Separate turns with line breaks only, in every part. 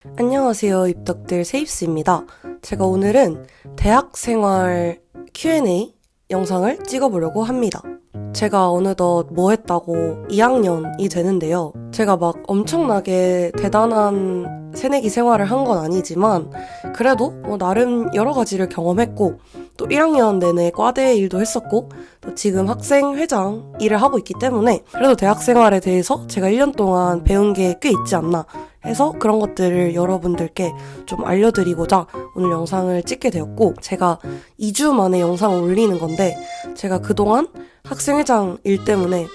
안녕하세요, 입덕들 세입스입니다. 제가 오늘은 대학생활 Q&A 영상을 찍어보려고 합니다. 제가 어느덧 뭐 했다고 2학년이 되는데요. 제가 막 엄청나게 대단한 새내기 생활을 한 건 아니지만 그래도 나름 여러 가지를 경험했고 또 1학년 내내 과대 일도 했었고 또 지금 학생회장 일을 하고 있기 때문에 그래도 대학생활에 대해서 제가 1년 동안 배운 게 꽤 있지 않나 해서 그런 것들을 여러분들께 좀 알려드리고자 오늘 영상을 찍게 되었고, 제가 2주 만에 영상을 올리는 건데 제가 그동안 학생회장 일 때문에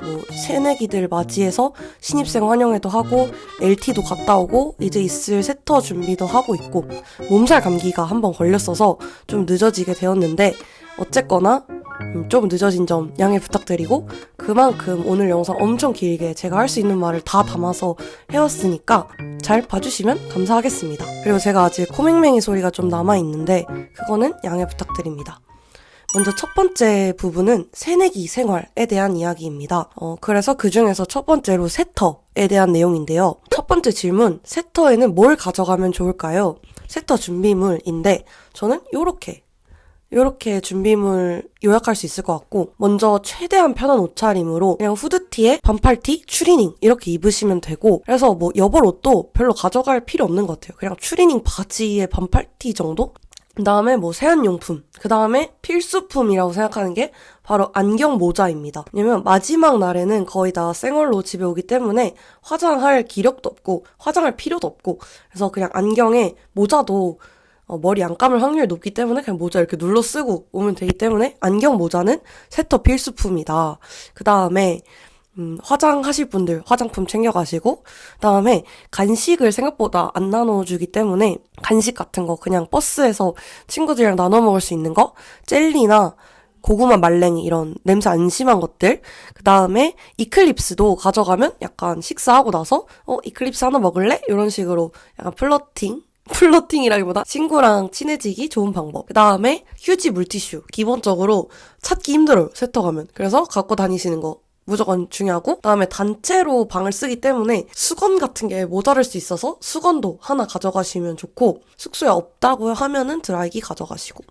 새내기들 맞이해서 신입생 환영회도 하고 LT도 갔다 오고 이제 있을 세터 준비도 하고 있고 몸살 감기가 한번 걸렸어서 좀 늦어지게 되었는데 어쨌거나 좀 늦어진 점 양해 부탁드리고 그만큼 오늘 영상 엄청 길게 제가 할 수 있는 말을 다 담아서 해왔으니까 잘 봐주시면 감사하겠습니다. 그리고 제가 아직 코맹맹이 소리가 좀 남아있는데 그거는 양해 부탁드립니다. 먼저 첫 번째 부분은 새내기 생활에 대한 이야기입니다. 그래서 그 중에서 첫 번째로 세터에 대한 내용인데요. 첫 번째 질문, 세터에는 뭘 가져가면 좋을까요? 세터 준비물인데 저는 요렇게 준비물 요약할 수 있을 것 같고, 먼저 최대한 편한 옷차림으로 그냥 후드티에 반팔티, 추리닝 이렇게 입으시면 되고, 그래서 여벌 옷도 별로 가져갈 필요 없는 것 같아요. 그냥 추리닝 바지에 반팔티 정도? 그 다음에 세안용품, 그 다음에 필수품이라고 생각하는 게 바로 안경 모자입니다. 왜냐면 마지막 날에는 거의 다 생얼로 집에 오기 때문에 화장할 기력도 없고 화장할 필요도 없고, 그래서 그냥 안경에 모자도 머리 안 감을 확률이 높기 때문에 그냥 모자 이렇게 눌러 쓰고 오면 되기 때문에 안경 모자는 세터 필수품이다. 그 다음에 화장하실 분들 화장품 챙겨가시고, 그 다음에 간식을 생각보다 안 나눠주기 때문에 간식 같은 거 그냥 버스에서 친구들이랑 나눠 먹을 수 있는 거, 젤리나 고구마 말랭이 이런 냄새 안 심한 것들, 그 다음에 이클립스도 가져가면 약간 식사하고 나서 이클립스 하나 먹을래? 이런 식으로 약간 플러팅이라기보다 친구랑 친해지기 좋은 방법. 그 다음에 휴지, 물티슈 기본적으로 찾기 힘들어요, 세터 가면. 그래서 갖고 다니시는 거 무조건 중요하고, 그다음에 단체로 방을 쓰기 때문에 수건 같은 게 모자랄 수 있어서 수건도 하나 가져가시면 좋고, 숙소에 없다고 하면은 드라이기 가져가시고.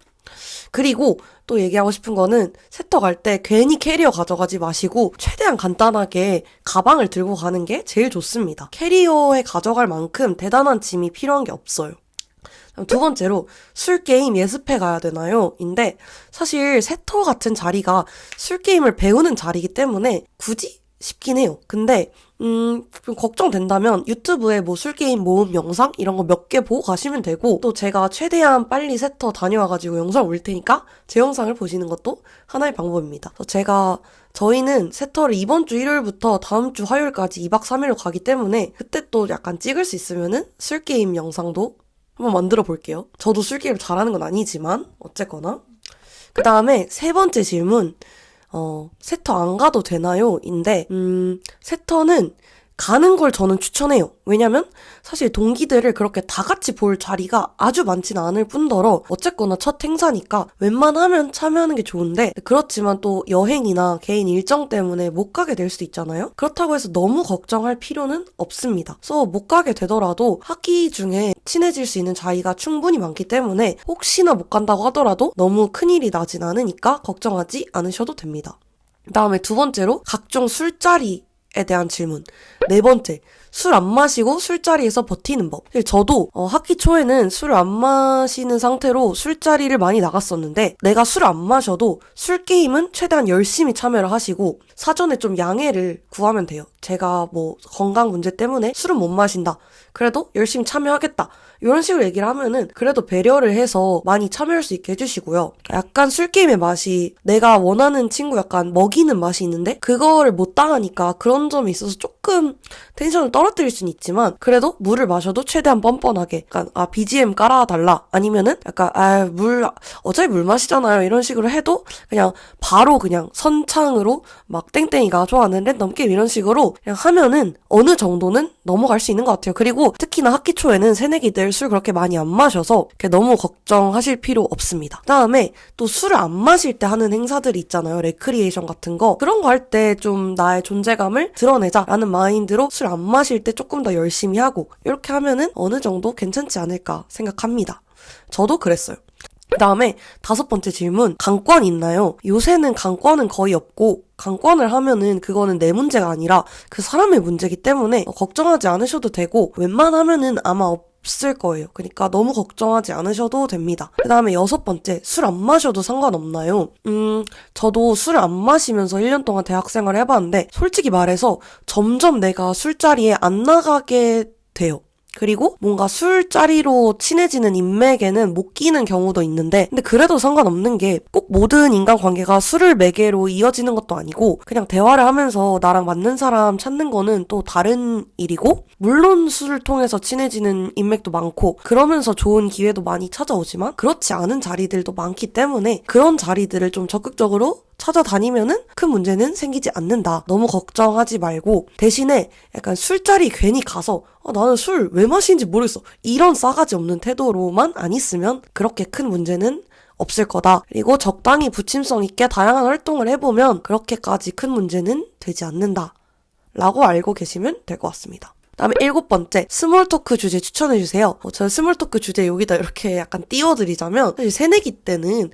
그리고 또 얘기하고 싶은 거는 세터 갈 때 괜히 캐리어 가져가지 마시고 최대한 간단하게 가방을 들고 가는 게 제일 좋습니다. 캐리어에 가져갈 만큼 대단한 짐이 필요한 게 없어요. 두 번째로, 술게임 예습해 가야 되나요? 인데 사실 세터 같은 자리가 술게임을 배우는 자리이기 때문에 굳이 싶긴 해요. 근데 좀 걱정된다면 유튜브에 술게임 모음 영상 이런 거 몇 개 보고 가시면 되고, 또 제가 최대한 빨리 세터 다녀와가지고 영상 올 테니까 제 영상을 보시는 것도 하나의 방법입니다. 저희는 세터를 이번 주 일요일부터 다음 주 화요일까지 2박 3일로 가기 때문에 그때 또 약간 찍을 수 있으면은 술게임 영상도 한번 만들어 볼게요. 저도 술게임 잘하는 건 아니지만 어쨌거나. 그 다음에 세 번째 질문, 세터 안 가도 되나요? 인데 세터는 가는 걸 저는 추천해요. 왜냐면 사실 동기들을 그렇게 다 같이 볼 자리가 아주 많지는 않을 뿐더러 어쨌거나 첫 행사니까 웬만하면 참여하는 게 좋은데, 그렇지만 또 여행이나 개인 일정 때문에 못 가게 될 수도 있잖아요. 그렇다고 해서 너무 걱정할 필요는 없습니다. 그래서 못 가게 되더라도 학기 중에 친해질 수 있는 자리가 충분히 많기 때문에 혹시나 못 간다고 하더라도 너무 큰일이 나진 않으니까 걱정하지 않으셔도 됩니다. 그 다음에 두 번째로, 각종 술자리에 대한 질문. 네 번째, 술 안 마시고 술자리에서 버티는 법. 저도 학기 초에는 술을 안 마시는 상태로 술자리를 많이 나갔었는데, 내가 술을 안 마셔도 술게임은 최대한 열심히 참여를 하시고 사전에 좀 양해를 구하면 돼요. 제가 건강 문제 때문에 술은 못 마신다, 그래도 열심히 참여하겠다, 이런 식으로 얘기를 하면은 그래도 배려를 해서 많이 참여할 수 있게 해주시고요. 약간 술게임의 맛이 내가 원하는 친구 약간 먹이는 맛이 있는데 그거를 못 당하니까 그런 점이 있어서 조금 텐션을 떨어뜨릴 수는 있지만, 그래도 물을 마셔도 최대한 뻔뻔하게 약간 BGM 깔아달라, 아니면은 약간 어차피 물 마시잖아요, 이런 식으로 해도 그냥 바로 그냥 선창으로 땡땡이가 좋아하는 랜덤 게임 이런 식으로 그냥 하면은 어느 정도는 넘어갈 수 있는 것 같아요. 그리고 그리고 특히나 학기 초에는 새내기들 술 그렇게 많이 안 마셔서 너무 걱정하실 필요 없습니다. 그다음에 또 술을 안 마실 때 하는 행사들이 있잖아요. 레크리에이션 같은 거. 그런 거 할 때 좀 나의 존재감을 드러내자라는 마인드로 술 안 마실 때 조금 더 열심히 하고 이렇게 하면은 어느 정도 괜찮지 않을까 생각합니다. 저도 그랬어요. 그 다음에 5번째 질문, 강권 있나요? 요새는 강권은 거의 없고 강권을 하면은 그거는 내 문제가 아니라 그 사람의 문제이기 때문에 걱정하지 않으셔도 되고 웬만하면은 아마 없을 거예요. 그러니까 너무 걱정하지 않으셔도 됩니다. 그 다음에 6번째, 술 안 마셔도 상관없나요? 저도 술을 안 마시면서 1년 동안 대학생활을 해봤는데 솔직히 말해서 점점 내가 술자리에 안 나가게 돼요. 그리고 뭔가 술자리로 친해지는 인맥에는 못 끼는 경우도 있는데 근데 그래도 상관없는 게 꼭 모든 인간관계가 술을 매개로 이어지는 것도 아니고 그냥 대화를 하면서 나랑 맞는 사람 찾는 거는 또 다른 일이고 물론 술을 통해서 친해지는 인맥도 많고 그러면서 좋은 기회도 많이 찾아오지만 그렇지 않은 자리들도 많기 때문에 그런 자리들을 좀 적극적으로 찾아다니면은 큰 문제는 생기지 않는다. 너무 걱정하지 말고 대신에 약간 술자리 괜히 가서 나는 술 왜 마시는지 모르겠어. 이런 싸가지 없는 태도로만 안 있으면 그렇게 큰 문제는 없을 거다. 그리고 적당히 부침성 있게 다양한 활동을 해보면 그렇게까지 큰 문제는 되지 않는다. 라고 알고 계시면 될 것 같습니다. 다음에 7번째, 스몰 토크 주제 추천해주세요. 저 스몰 토크 주제 여기다 이렇게 약간 띄워드리자면, 사실 새내기 때는,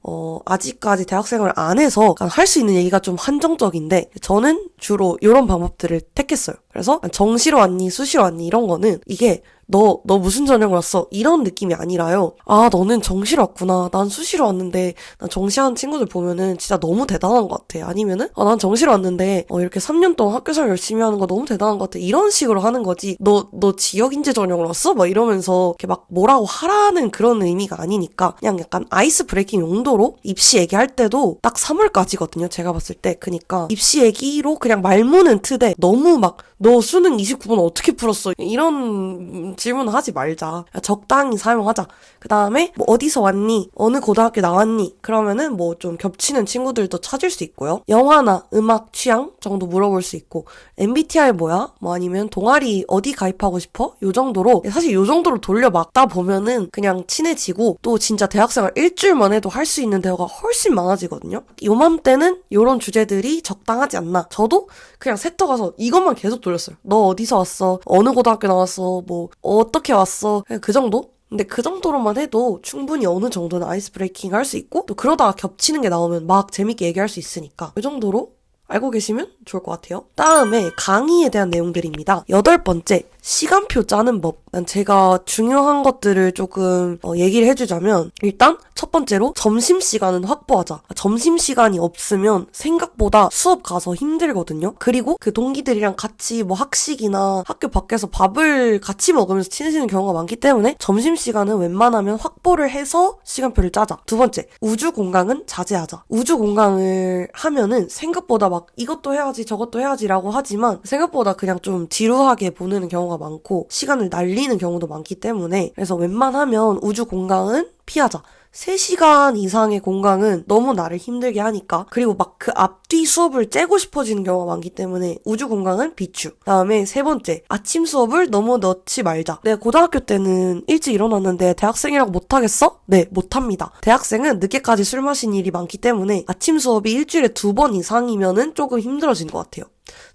아직까지 대학생활 안 해서 할 수 있는 얘기가 좀 한정적인데, 저는 주로 이런 방법들을 택했어요. 그래서, 정시로 왔니, 수시로 왔니, 이런 거는, 이게, 너 무슨 전형을 왔어? 이런 느낌이 아니라요. 너는 정시로 왔구나. 난 수시로 왔는데, 난 정시하는 친구들 보면은 진짜 너무 대단한 것 같아. 아니면은, 난 정시로 왔는데, 이렇게 3년 동안 학교생활 열심히 하는 거 너무 대단한 것 같아. 이런 식으로 하는 거지. 너 지역인재 전형을 왔어? 막 이러면서, 이렇게 막 뭐라고 하라는 그런 의미가 아니니까, 그냥 약간 아이스 브레이킹 용도로 입시 얘기할 때도 딱 3월까지거든요. 제가 봤을 때. 그니까, 입시 얘기로 그냥 말문은 트되, 너무 막, 너 수능 29번 어떻게 풀었어? 이런 질문을 하지 말자. 적당히 사용하자. 그 다음에 뭐 어디서 왔니? 어느 고등학교 나왔니? 그러면은 뭐 좀 겹치는 친구들도 찾을 수 있고요. 영화나 음악 취향 정도 물어볼 수 있고 MBTI 뭐야? 뭐 아니면 동아리 어디 가입하고 싶어? 요 정도로 사실 요 정도로 돌려 막다 보면은 그냥 친해지고 또 진짜 대학생활 일주일만 해도 할 수 있는 대화가 훨씬 많아지거든요. 요맘때는 요런 주제들이 적당하지 않나. 저도 그냥 세터 가서 이것만 계속 돌렸어요. 너 어디서 왔어? 어느 고등학교 나왔어? 뭐 어떻게 왔어? 그냥 그 정도? 근데 그 정도로만 해도 충분히 어느 정도는 아이스 브레이킹 할 수 있고 또 그러다가 겹치는 게 나오면 막 재밌게 얘기할 수 있으니까 이 정도로 알고 계시면 좋을 것 같아요. 다음에 강의에 대한 내용들입니다. 8번째, 시간표 짜는 법. 난 제가 중요한 것들을 조금 얘기를 해주자면 일단 첫 번째로 점심시간은 확보하자. 점심시간이 없으면 생각보다 수업 가서 힘들거든요. 그리고 그 동기들이랑 같이 뭐 학식이나 학교 밖에서 밥을 같이 먹으면서 친해지는 경우가 많기 때문에 점심시간은 웬만하면 확보를 해서 시간표를 짜자. 두 번째, 우주공강은 자제하자. 우주공강을 하면은 생각보다 막 이것도 해야지 저것도 해야지라고 하지만 생각보다 그냥 좀 지루하게 보내는 경우가 많고 시간을 날리는 경우도 많기 때문에 그래서 웬만하면 우주 공강은 피하자. 3시간 이상의 공강은 너무 나를 힘들게 하니까 그리고 막 그 앞뒤 수업을 째고 싶어지는 경우가 많기 때문에 우주 공강은 비추. 다음에 3번째, 아침 수업을 너무 넣지 말자. 내가 고등학교 때는 일찍 일어났는데 대학생이라고 못하겠어? 네, 못합니다. 대학생은 늦게까지 술 마신 일이 많기 때문에 아침 수업이 일주일에 2번 이상이면은 조금 힘들어진 것 같아요.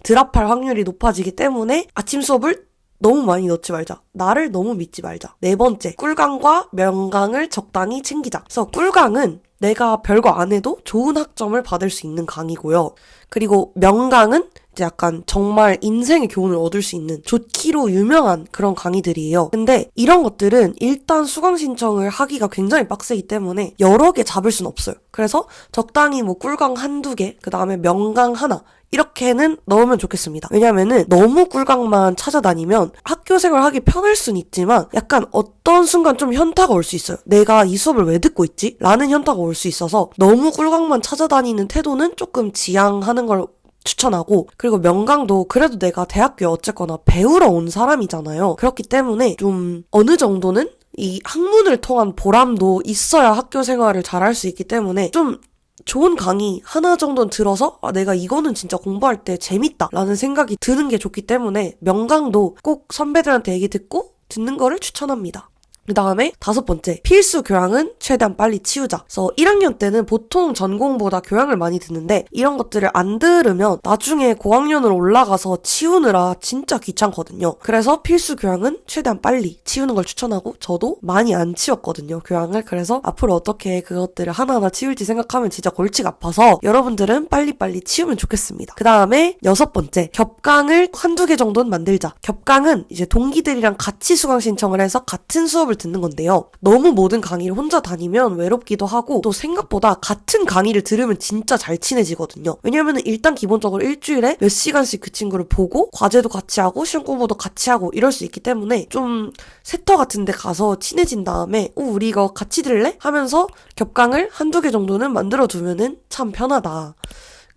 드랍할 확률이 높아지기 때문에 아침 수업을 너무 많이 넣지 말자. 나를 너무 믿지 말자. 4번째, 꿀강과 명강을 적당히 챙기자. 그래서 꿀강은 내가 별거 안 해도 좋은 학점을 받을 수 있는 강이고요. 그리고 명강은 이제 약간 정말 인생의 교훈을 얻을 수 있는 좋기로 유명한 그런 강의들이에요. 근데 이런 것들은 일단 수강 신청을 하기가 굉장히 빡세기 때문에 여러 개 잡을 순 없어요. 그래서 적당히 뭐 꿀강 한두 개, 그 다음에 명강 하나 이렇게는 넣으면 좋겠습니다. 왜냐면은 너무 꿀강만 찾아다니면 학교 생활하기 편할 순 있지만 약간 어떤 순간 좀 현타가 올 수 있어요. 내가 이 수업을 왜 듣고 있지? 라는 현타가 올 수 있어서 너무 꿀강만 찾아다니는 태도는 조금 지양하는 걸 추천하고 그리고 명강도 그래도 내가 대학교에 어쨌거나 배우러 온 사람이잖아요. 그렇기 때문에 좀 어느 정도는 이 학문을 통한 보람도 있어야 학교 생활을 잘할 수 있기 때문에 좀 좋은 강의 하나 정도는 들어서 내가 이거는 진짜 공부할 때 재밌다 라는 생각이 드는 게 좋기 때문에 명강도 꼭 선배들한테 얘기 듣고 듣는 거를 추천합니다. 그 다음에 5번째, 필수 교양은 최대한 빨리 치우자. 그래서 1학년 때는 보통 전공보다 교양을 많이 듣는데 이런 것들을 안 들으면 나중에 고학년으로 올라가서 치우느라 진짜 귀찮거든요. 그래서 필수 교양은 최대한 빨리 치우는 걸 추천하고 저도 많이 안 치웠거든요, 교양을. 그래서 앞으로 어떻게 그것들을 하나하나 치울지 생각하면 진짜 골치가 아파서 여러분들은 빨리빨리 치우면 좋겠습니다. 그 다음에 6번째, 겹강을 한두 개 정도는 만들자. 겹강은 이제 동기들이랑 같이 수강 신청을 해서 같은 수업을 듣는 건데요. 너무 모든 강의를 혼자 다니면 외롭기도 하고 또 생각보다 같은 강의를 들으면 진짜 잘 친해지거든요. 왜냐면 일단 기본적으로 일주일에 몇 시간씩 그 친구를 보고 과제도 같이 하고 시험 공부도 같이 하고 이럴 수 있기 때문에 좀 세터 같은 데 가서 친해진 다음에 우리 이거 같이 들래? 하면서 겹강을 한두 개 정도는 만들어 두면은 참 편하다.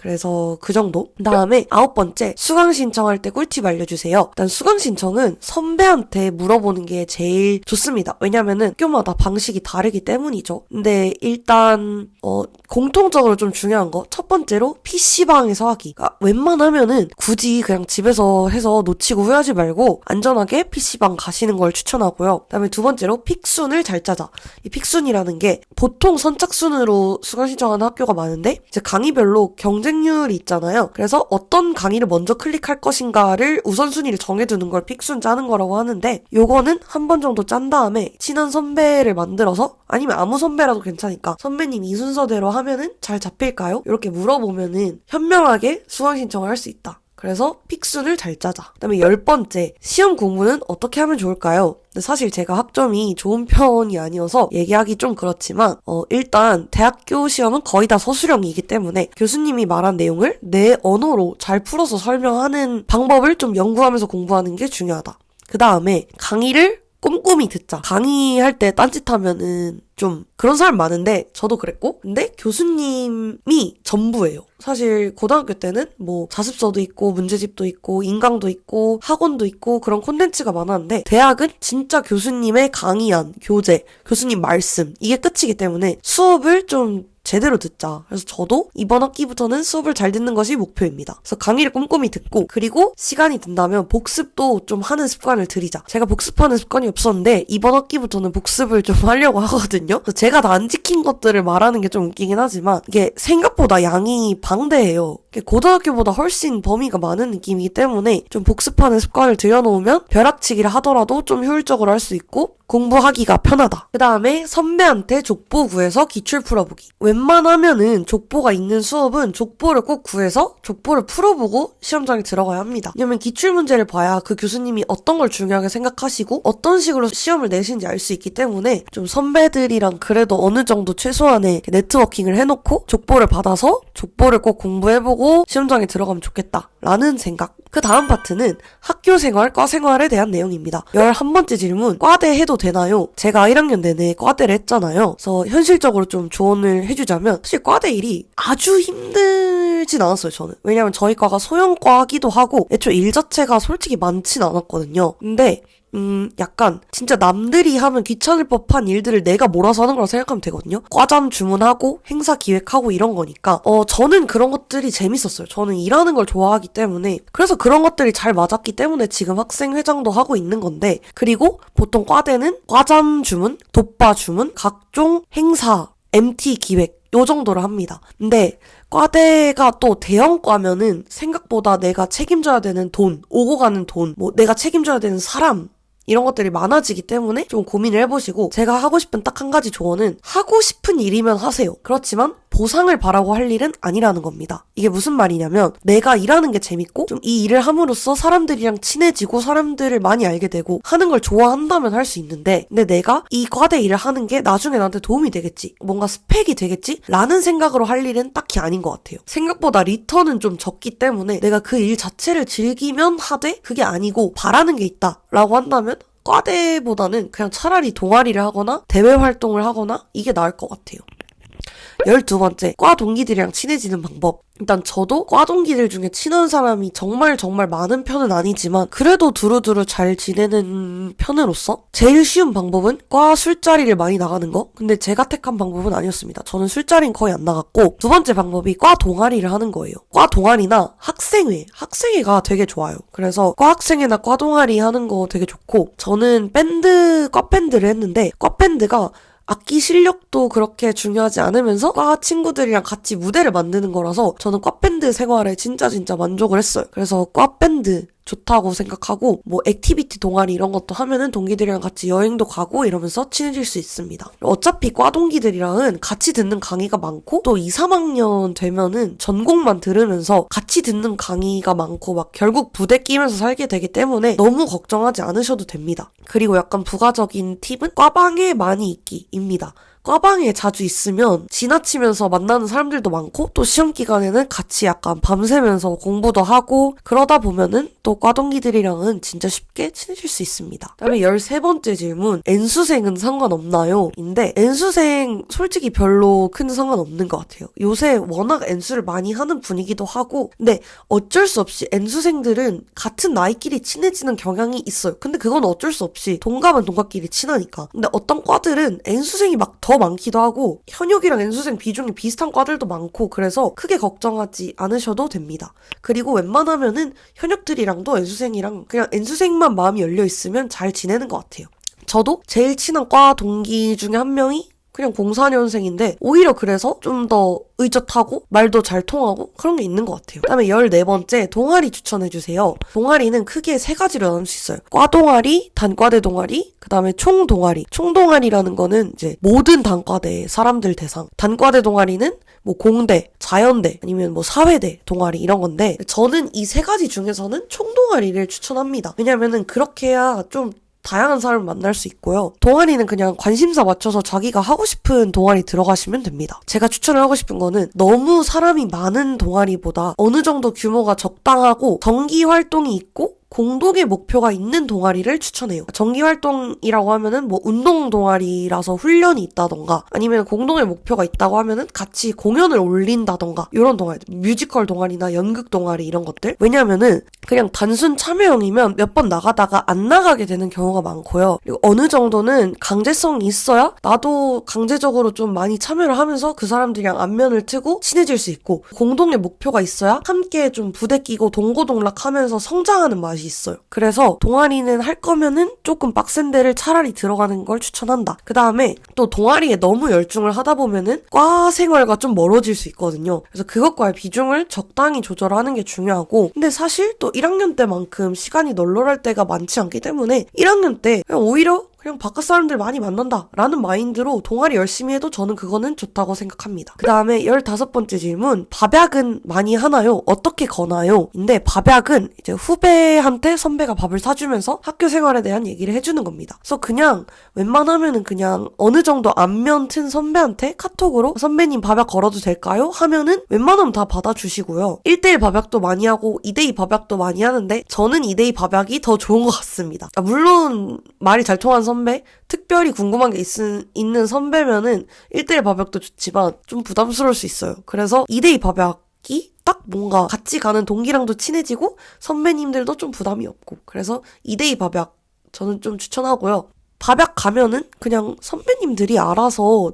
그래서 그 정도. 그 다음에 9번째, 수강 신청할 때 꿀팁 알려주세요. 일단 수강 신청은 선배한테 물어보는 게 제일 좋습니다. 왜냐면은 학교마다 방식이 다르기 때문이죠. 근데 일단 공통적으로 좀 중요한 거, 첫 번째로 PC방에서 하기. 그러니까 웬만하면은 굳이 그냥 집에서 해서 놓치고 후회하지 말고 안전하게 PC방 가시는 걸 추천하고요. 그 다음에 두 번째로 픽순을 잘 짜자. 이 픽순이라는 게 보통 선착순으로 수강 신청하는 학교가 많은데 이제 강의별로 경쟁률이 있잖아요. 그래서 어떤 강의를 먼저 클릭할 것인가를 우선순위를 정해두는 걸 픽순 짜는 거라고 하는데 요거는 한 번 정도 짠 다음에 친한 선배를 만들어서 아니면 아무 선배라도 괜찮으니까 선배님 이 순서대로 하면은 잘 잡힐까요? 이렇게 물어보면은 현명하게 수강 신청을 할 수 있다. 그래서 픽순을 잘 짜자. 그 다음에 10번째, 시험 공부는 어떻게 하면 좋을까요? 근데 사실 제가 학점이 좋은 편이 아니어서 얘기하기 좀 그렇지만 일단 대학교 시험은 거의 다 서술형이기 때문에 교수님이 말한 내용을 내 언어로 잘 풀어서 설명하는 방법을 좀 연구하면서 공부하는 게 중요하다. 그 다음에 강의를 꼼꼼히 듣자. 강의할 때 딴짓하면은 좀 그런 사람 많은데 저도 그랬고 근데 교수님이 전부예요. 사실 고등학교 때는 뭐 자습서도 있고 문제집도 있고 인강도 있고 학원도 있고 그런 콘텐츠가 많았는데 대학은 진짜 교수님의 강의안, 교재, 교수님 말씀 이게 끝이기 때문에 수업을 좀 제대로 듣자. 그래서 저도 이번 학기부터는 수업을 잘 듣는 것이 목표입니다. 그래서 강의를 꼼꼼히 듣고 그리고 시간이 된다면 복습도 좀 하는 습관을 들이자. 제가 복습하는 습관이 없었는데 이번 학기부터는 복습을 좀 하려고 하거든요. 그래서 제가 다 안 지킨 것들을 말하는 게 좀 웃기긴 하지만 이게 생각보다 양이 방대해요. 고등학교보다 훨씬 범위가 많은 느낌이기 때문에 좀 복습하는 습관을 들여놓으면 벼락치기를 하더라도 좀 효율적으로 할 수 있고 공부하기가 편하다. 그 다음에 선배한테 족보 구해서 기출 풀어보기. 웬만하면은 족보가 있는 수업은 족보를 꼭 구해서 족보를 풀어보고 시험장에 들어가야 합니다. 왜냐면 기출 문제를 봐야 그 교수님이 어떤 걸 중요하게 생각하시고 어떤 식으로 시험을 내시는지 알 수 있기 때문에 좀 선배들이랑 그래도 어느 정도 최소한의 네트워킹을 해놓고 족보를 받아서 족보를 꼭 공부해보고 시험장에 들어가면 좋겠다 라는 생각. 그 다음 파트는 학교생활, 과생활에 대한 내용입니다. 11번째 질문, 과대 해도 되나요? 제가 1학년 내내 과대를 했잖아요. 그래서 현실적으로 좀 조언을 해주자면 사실 과대 일이 아주 힘들진 않았어요, 저는. 왜냐면 저희 과가 소형과기도 하고 애초에 일 자체가 솔직히 많진 않았거든요. 근데 약간 진짜 남들이 하면 귀찮을 법한 일들을 내가 몰아서 하는 거라 생각하면 되거든요. 과잠 주문하고 행사 기획하고 이런 거니까 저는 그런 것들이 재밌었어요. 저는 일하는 걸 좋아하기 때문에 그래서 그런 것들이 잘 맞았기 때문에 지금 학생회장도 하고 있는 건데 그리고 보통 과대는 과잠 주문, 돋바 주문, 각종 행사, MT 기획 요 정도를 합니다. 근데 과대가 또 대형과면은 생각보다 내가 책임져야 되는 돈, 오고 가는 돈, 뭐 내가 책임져야 되는 사람 이런 것들이 많아지기 때문에 좀 고민을 해보시고 제가 하고 싶은 딱 한 가지 조언은 하고 싶은 일이면 하세요. 그렇지만 보상을 바라고 할 일은 아니라는 겁니다. 이게 무슨 말이냐면 내가 일하는 게 재밌고 좀 이 일을 함으로써 사람들이랑 친해지고 사람들을 많이 알게 되고 하는 걸 좋아한다면 할 수 있는데 근데 내가 이 과대 일을 하는 게 나중에 나한테 도움이 되겠지 뭔가 스펙이 되겠지? 라는 생각으로 할 일은 딱히 아닌 것 같아요. 생각보다 리턴은 좀 적기 때문에 내가 그 일 자체를 즐기면 하되 그게 아니고 바라는 게 있다 라고 한다면 과대보다는 그냥 차라리 동아리를 하거나 대외 활동을 하거나 이게 나을 것 같아요. 12번째, 과 동기들이랑 친해지는 방법. 일단 저도 과 동기들 중에 친한 사람이 정말 많은 편은 아니지만 그래도 두루두루 잘 지내는 편으로서 제일 쉬운 방법은 과 술자리를 많이 나가는 거. 근데 제가 택한 방법은 아니었습니다. 저는 술자리는 거의 안 나갔고, 두 번째 방법이 과 동아리를 하는 거예요. 과 동아리나 학생회가 되게 좋아요. 그래서 과 학생회나 과 동아리 하는 거 되게 좋고, 저는 과 밴드를 했는데 과 밴드가 악기 실력도 그렇게 중요하지 않으면서 과 친구들이랑 같이 무대를 만드는 거라서 저는 과 밴드 생활에 진짜 만족을 했어요. 그래서 과 밴드 좋다고 생각하고, 뭐 액티비티 동아리 이런 것도 하면은 동기들이랑 같이 여행도 가고 이러면서 친해질 수 있습니다. 어차피 과 동기들이랑은 같이 듣는 강의가 많고, 또 2, 3학년 되면은 전공만 들으면서 같이 듣는 강의가 많고 막 결국 부대 끼면서 살게 되기 때문에 너무 걱정하지 않으셔도 됩니다. 그리고 약간 부가적인 팁은 과방에 많이 있기입니다. 과방에 자주 있으면 지나치면서 만나는 사람들도 많고, 또 시험 기간에는 같이 약간 밤새면서 공부도 하고, 그러다 보면은 또 과동기들이랑은 진짜 쉽게 친해질 수 있습니다. 그다음에 13번째 질문, N수생은 상관없나요? 인데 N수생 솔직히 별로 큰 상관없는 것 같아요. 요새 워낙 N수를 많이 하는 분위기도 하고, 근데 어쩔 수 없이 N수생들은 같은 나이끼리 친해지는 경향이 있어요. 근데 그건 어쩔 수 없이 동갑은 동갑끼리 친하니까. 근데 어떤 과들은 N수생이 막 더 많기도 하고 현역이랑 N수생 비중이 비슷한 과들도 많고, 그래서 크게 걱정하지 않으셔도 됩니다. 그리고 웬만하면은 현역들이랑도 N수생이랑 그냥 N수생만 마음이 열려 있으면 잘 지내는 것 같아요. 저도 제일 친한 과 동기 중에 한 명이 그냥 04년생인데 오히려 그래서 좀 더 의젓하고 말도 잘 통하고 그런 게 있는 것 같아요. 그다음에 14번째, 동아리 추천해주세요. 동아리는 크게 3가지로 나눌 수 있어요. 과 동아리, 단과대 동아리, 그다음에 총 동아리. 총 동아리라는 거는 이제 모든 단과대 사람들 대상. 단과대 동아리는 뭐 공대, 자연대, 아니면 뭐 사회대 동아리 이런 건데, 저는 이 3가지 중에서는 총 동아리를 추천합니다. 왜냐면은 그렇게 해야 좀 다양한 사람을 만날 수 있고요. 동아리는 그냥 관심사 맞춰서 자기가 하고 싶은 동아리 들어가시면 됩니다. 제가 추천을 하고 싶은 거는 너무 사람이 많은 동아리보다 어느 정도 규모가 적당하고 정기 활동이 있고 공동의 목표가 있는 동아리를 추천해요. 정기 활동이라고 하면은 뭐 운동 동아리라서 훈련이 있다던가, 아니면 공동의 목표가 있다고 하면은 같이 공연을 올린다던가, 이런 동아리, 뮤지컬 동아리나 연극 동아리 이런 것들. 왜냐면은 그냥 단순 참여형이면 몇 번 나가다가 안 나가게 되는 경우가 많고요. 그리고 어느 정도는 강제성이 있어야 나도 강제적으로 좀 많이 참여를 하면서 그 사람들이랑 안면을 트고 친해질 수 있고, 공동의 목표가 있어야 함께 좀 부대 끼고 동고동락하면서 성장하는 맛이 있어요. 그래서 동아리는 할 거면은 조금 빡센 데를 차라리 들어가는 걸 추천한다. 그 다음에 또 동아리에 너무 열중을 하다 보면은 과 생활과 좀 멀어질 수 있거든요. 그래서 그것과의 비중을 적당히 조절하는 게 중요하고, 근데 사실 또 1학년 때만큼 시간이 널널할 때가 많지 않기 때문에 1학년 때 그냥 오히려 그냥 바깥 사람들 많이 만난다 라는 마인드로 동아리 열심히 해도 저는 그거는 좋다고 생각합니다. 그 다음에 15번째 질문, 밥약은 많이 하나요? 어떻게 거나요? 인데 밥약은 이제 후배한테 선배가 밥을 사주면서 학교 생활에 대한 얘기를 해주는 겁니다. 그래서 그냥 웬만하면은 그냥 어느 정도 안면 튼 선배한테 카톡으로 선배님 밥약 걸어도 될까요? 하면은 웬만하면 다 받아주시고요. 1대1 밥약도 많이 하고 2대2 밥약도 많이 하는데 저는 2대2 밥약이 더 좋은 것 같습니다. 물론 말이 잘 통하는 선배, 특별히 궁금한 게 있는 선배면은 1대1 밥약도 좋지만 좀 부담스러울 수 있어요. 그래서 2대2 밥약이 딱 뭔가 같이 가는 동기랑도 친해지고 선배님들도 좀 부담이 없고, 그래서 2대2 밥약 저는 좀 추천하고요. 밥약 가면은 그냥 선배님들이 알아서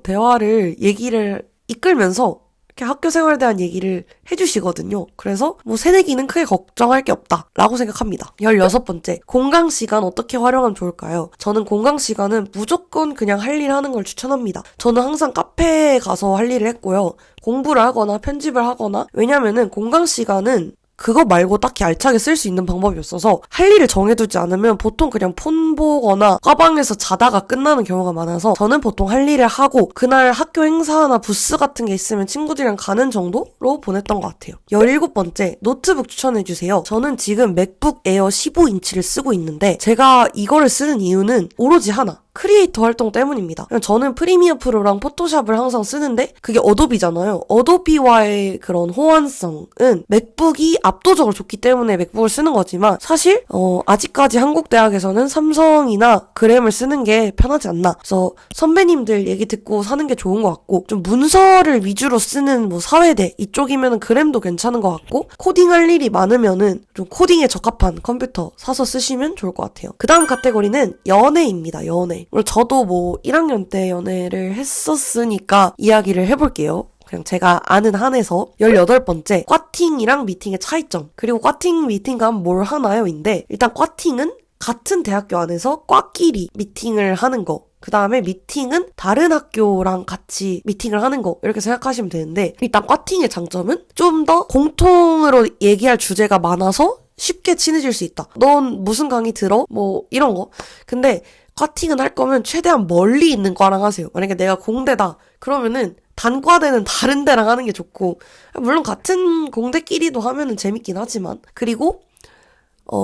얘기를 이끌면서 이렇게 학교 생활에 대한 얘기를 해주시거든요. 그래서 뭐 새내기는 크게 걱정할 게 없다라고 생각합니다. 16번째, 공강 시간 어떻게 활용하면 좋을까요? 저는 공강 시간은 무조건 그냥 할 일 하는 걸 추천합니다. 저는 항상 카페에 가서 할 일을 했고요. 공부를 하거나 편집을 하거나, 왜냐면은 공강 시간은 그거 말고 딱히 알차게 쓸 수 있는 방법이 없어서 할 일을 정해두지 않으면 보통 그냥 폰 보거나 과방에서 자다가 끝나는 경우가 많아서 저는 보통 할 일을 하고 그날 학교 행사나 부스 같은 게 있으면 친구들이랑 가는 정도로 보냈던 것 같아요. 17번째, 노트북 추천해주세요. 저는 지금 맥북 에어 15인치를 쓰고 있는데 제가 이거를 쓰는 이유는 오로지 하나. 크리에이터 활동 때문입니다. 저는 프리미어 프로랑 포토샵을 항상 쓰는데 그게 어도비잖아요. 어도비와의 그런 호환성은 맥북이 압도적으로 좋기 때문에 맥북을 쓰는 거지만 사실 아직까지 한국 대학에서는 삼성이나 그램을 쓰는 게 편하지 않나. 그래서 선배님들 얘기 듣고 사는 게 좋은 것 같고 좀 문서를 위주로 쓰는 뭐 사회대 이쪽이면은 그램도 괜찮은 것 같고 코딩할 일이 많으면은 좀 코딩에 적합한 컴퓨터 사서 쓰시면 좋을 것 같아요. 그 다음 카테고리는 연애입니다. 연애. 물론 저도 뭐 1학년 때 연애를 했었으니까 이야기를 해볼게요. 그냥 제가 아는 한에서 18번째 꽈팅이랑 미팅의 차이점 그리고 꽈팅 미팅과 뭘 하나요? 인데 일단 꽈팅은 같은 대학교 안에서 과끼리 미팅을 하는 거 그 다음에 미팅은 다른 학교랑 같이 미팅을 하는 거 이렇게 생각하시면 되는데 일단 꽈팅의 장점은 좀 더 공통으로 얘기할 주제가 많아서 쉽게 친해질 수 있다. 넌 무슨 강의 들어? 뭐 이런 거. 근데 꽈팅은 할 거면 최대한 멀리 있는 과랑 하세요. 만약에 내가 공대다 그러면은 단과대는 다른 데랑 하는 게 좋고 물론 같은 공대끼리도 하면은 재밌긴 하지만 그리고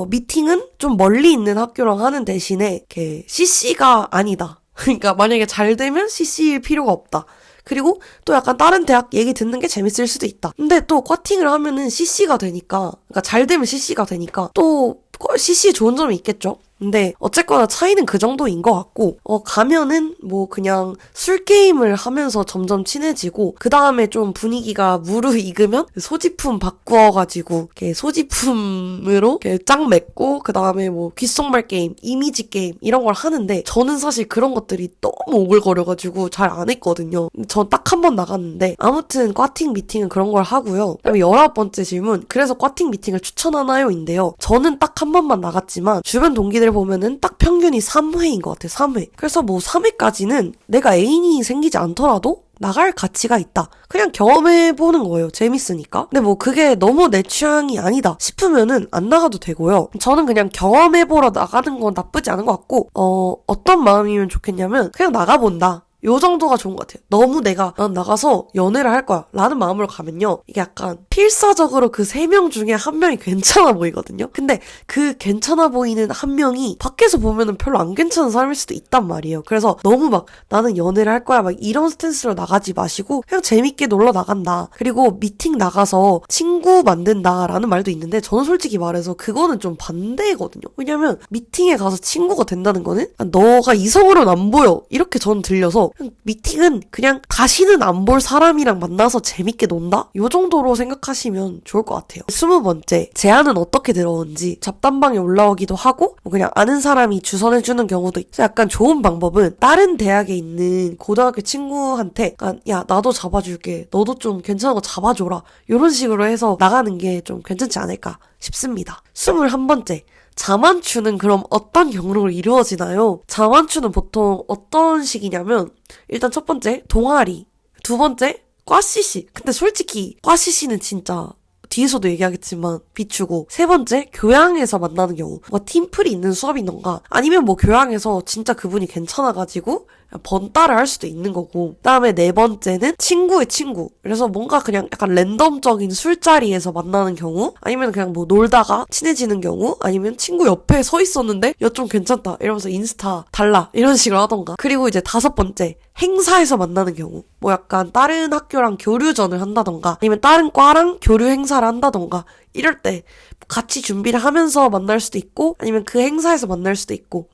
미팅은 좀 멀리 있는 학교랑 하는 대신에 이렇게 CC가 아니다. 그러니까 만약에 잘 되면 CC일 필요가 없다. 그리고 또 약간 다른 대학 얘기 듣는 게 재밌을 수도 있다. 근데 또 꽈팅을 하면은 CC가 되니까 그러니까 잘 되면 CC가 되니까 또 CC 좋은 점이 있겠죠. 근데 어쨌거나 차이는 그 정도인 것 같고 가면은 뭐 그냥 술 게임을 하면서 점점 친해지고 그 다음에 좀 분위기가 무르익으면 소지품 바꾸어가지고 이렇게 소지품으로 이렇게 짝 맺고 그 다음에 뭐 귓속말 게임, 이미지 게임 이런 걸 하는데 저는 사실 그런 것들이 너무 오글거려가지고 잘 안 했거든요. 전 딱 한 번 나갔는데 아무튼 꽈팅 미팅은 그런 걸 하고요. 그다음에 19번째 질문 그래서 꽈팅 미팅을 추천하나요? 인데요. 저는 딱 한 번만 나갔지만 주변 동기들 보면은 딱 평균이 3회인 것 같아요. 3회. 그래서 뭐 3회까지는 내가 애인이 생기지 않더라도 나갈 가치가 있다. 그냥 경험해보는 거예요. 재밌으니까. 근데 뭐 그게 너무 내 취향이 아니다 싶으면은 안 나가도 되고요. 저는 그냥 경험해보러 나가는 건 나쁘지 않은 것 같고 어떤 마음이면 좋겠냐면 그냥 나가본다. 요 정도가 좋은 것 같아요. 너무 내가 난 나가서 연애를 할 거야 라는 마음으로 가면요. 이게 약간 필사적으로 그 3명 중에 한 명이 괜찮아 보이거든요. 근데 그 괜찮아 보이는 한 명이 밖에서 보면은 별로 안 괜찮은 사람일 수도 있단 말이에요. 그래서 너무 막 나는 연애를 할 거야 막 이런 스탠스로 나가지 마시고 그냥 재밌게 놀러 나간다. 그리고 미팅 나가서 친구 만든다라는 말도 있는데 저는 솔직히 말해서 그거는 좀 반대거든요. 왜냐면 미팅에 가서 친구가 된다는 거는 너가 이성으로는 안 보여 이렇게 저는 들려서 미팅은 그냥 다시는 안 볼 사람이랑 만나서 재밌게 논다? 요 정도로 생각하시면 좋을 것 같아요. 20번째, 제안은 어떻게 들어온지 잡담방에 올라오기도 하고 뭐 그냥 아는 사람이 주선해주는 경우도 있고 약간 좋은 방법은 다른 대학에 있는 고등학교 친구한테 약간 야 나도 잡아줄게 너도 좀 괜찮은 거 잡아줘라 이런 식으로 해서 나가는 게 좀 괜찮지 않을까 싶습니다. 21번째, 자만추는 그럼 어떤 경로로 이루어지나요? 자만추는 보통 어떤 식이냐면 일단 첫 번째 동아리, 두 번째 꽈CC. 근데 솔직히 꽈CC는 진짜 뒤에서도 얘기하겠지만 비추고 세 번째 교양에서 만나는 경우 뭐 팀플이 있는 수업이던가 아니면 뭐 교양에서 진짜 그분이 괜찮아가지고 번따를 할 수도 있는 거고 그다음에 네 번째는 친구의 친구 그래서 뭔가 그냥 약간 랜덤적인 술자리에서 만나는 경우 아니면 그냥 뭐 놀다가 친해지는 경우 아니면 친구 옆에 서 있었는데 야 좀 괜찮다 이러면서 인스타 달라 이런 식으로 하던가 그리고 이제 다섯 번째 행사에서 만나는 경우 뭐 약간 다른 학교랑 교류전을 한다던가 아니면 다른 과랑 교류 행사를 한다던가 이럴 때 같이 준비를 하면서 만날 수도 있고 아니면 그 행사에서 만날 수도 있고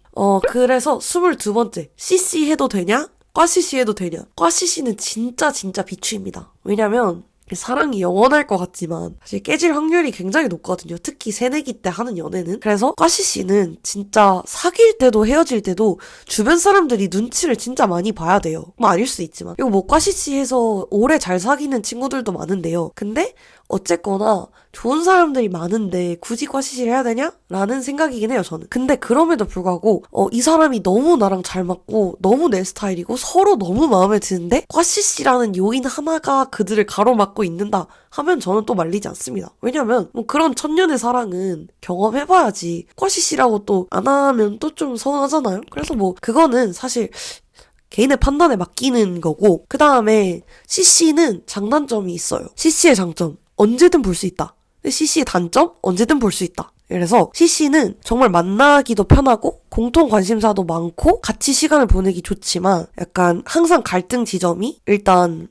그래서 22번째 CC 해도 되냐? 꽈CC 해도 되냐? 꽈CC는 진짜 비추입니다. 왜냐면 사랑이 영원할 것 같지만 사실 깨질 확률이 굉장히 높거든요. 특히 새내기 때 하는 연애는. 그래서 꽈CC는 진짜 사귈 때도 헤어질 때도 주변 사람들이 눈치를 진짜 많이 봐야 돼요. 뭐 아닐 수도 있지만. 그리고 뭐 꽈CC 해서 오래 잘 사귀는 친구들도 많은데요. 근데 어쨌거나 좋은 사람들이 많은데 굳이 꽈CC를 해야 되냐? 라는 생각이긴 해요, 저는. 근데 그럼에도 불구하고 이 사람이 너무 나랑 잘 맞고 너무 내 스타일이고 서로 너무 마음에 드는데 꽈CC라는 요인 하나가 그들을 가로막고 있는다 하면 저는 또 말리지 않습니다. 왜냐면 뭐 그런 천년의 사랑은 경험해봐야지 꽈CC라고 또 안 하면 또 좀 서운하잖아요. 그래서 뭐 그거는 사실 개인의 판단에 맡기는 거고 그 다음에 CC는 장단점이 있어요. CC의 장점 언제든 볼 수 있다. CC의 단점? 언제든 볼 수 있다. 그래서 CC는 정말 만나기도 편하고 공통 관심사도 많고 같이 시간을 보내기 좋지만 약간 항상 갈등 지점이 일단